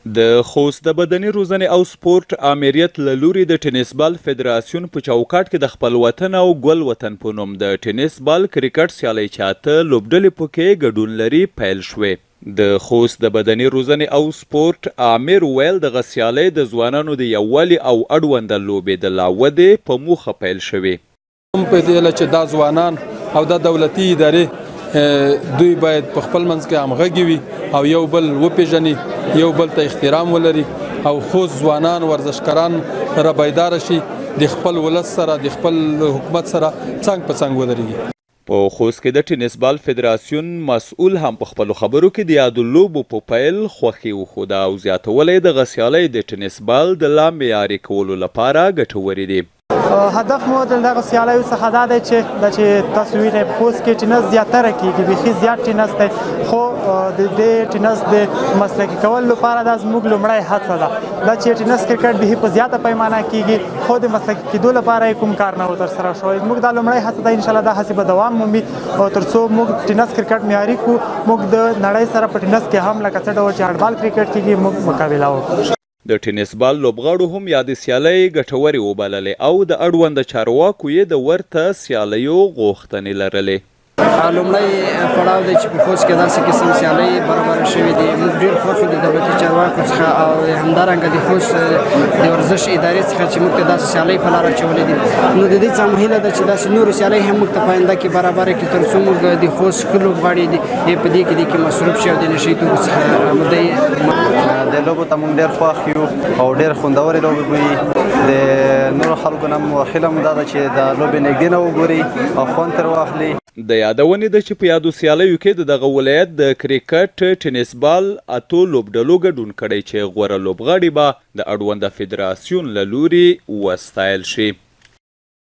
د خوست د بدني روزنې او سپورت امریت له لوري د ټینس بال فدراسیون په چوکاټ کې د خپل وطن او ګل وطن په نوم د ټینس بال کرکټ سیالۍ چې 8 لوبډلې پکې ګډون لري پیل شوې. د خوست د بدني روزنې او سپورت امیر ویل د سیالۍ د ځوانانو د یووالي او اړونده لوبې د لا ودې په موخه پیل شوې. په دې لاره چې دا ځوانان او د دولتي ادارې دوی باید په خپل منځ کې همغږي وي او یو بل وپیژني، یو بل ته احترام ولري او خوست ځوانان ورزشکاران را بیداره شي، د خپل ولس سره د خپل حکومت سره څنګ په څنګ ودرېږي. په خوست کې د ټینس بال فدراسیون مسؤل هم په خپلو خبرو کې د یادو لوبو په پیل خوښي وښوده او زیاتولی دغه سیالۍ د ټینس بال د لا معیاري کولو لپاره ګټورې دي. هدف مو د دغه سیالیو څخه دا دی چې تاسو وینئ په خوست کې ټینس زیاتره کیږي، بیخي زیات ټینس دی، خو د دې ټینس د مسلکي کولو لپاره دا زموږ لومړی هڅه ده دا چې ټینس کرکټ بیخي په زیاته پیمانه کیږي، خو د مسلکي کېدو لپاره یې کوم کار نه و ترسره شوی. موږ دا لومړی هڅه ده، انشاءالله دا هڅې به دوام مومي او تر څو موږ ټینس کرکټ معیاري کړو، موږ د نړۍ سره په ټینس کې هم لکه څه ډول چې هانډبال کرکټ کیږي موږ مقابله وکړو. د ټینس بال لوبغاړو هم یادې سیالۍ ګټورې وبللې او د اړونده چارواکو یې د ورته سیالیو غوښتنې لرلې. لومړی پړاو دی چې په خوست کې داسې قسم سیالۍ برابره شوې دي. موږ ډېر خوښ یو د دولتي چارواکو څخه او همدارنګه د خوست د ورزش ادارې څخه چې موږ ته داسې سیالۍ په لاره اچولې دي. نو د دې څخه هیله ده چې داسې نورې سیالۍ هم موږ ته په آینده کې برابره کړي تر څو موږ د خوست ښه لوبغاړي په دې کې مصروف شي او د نشهیي توکو څخه د لوبو ته موږ ډېر خوښ یو او ډېر خوندورې لوبې وي. د نورو خلکو نه مو هیله مو دا ده چې د لوبې نږدې نه وګوري او خوند ترې واخلي. د یادونې ده چې په یادو سیالیو کې د دغه ولایت د کرکټ ټینس بال 8 لوبډلو ګډون کړی چې غوره لوبغاړي به د اړونده فدراسیون له لوري وستایل شي.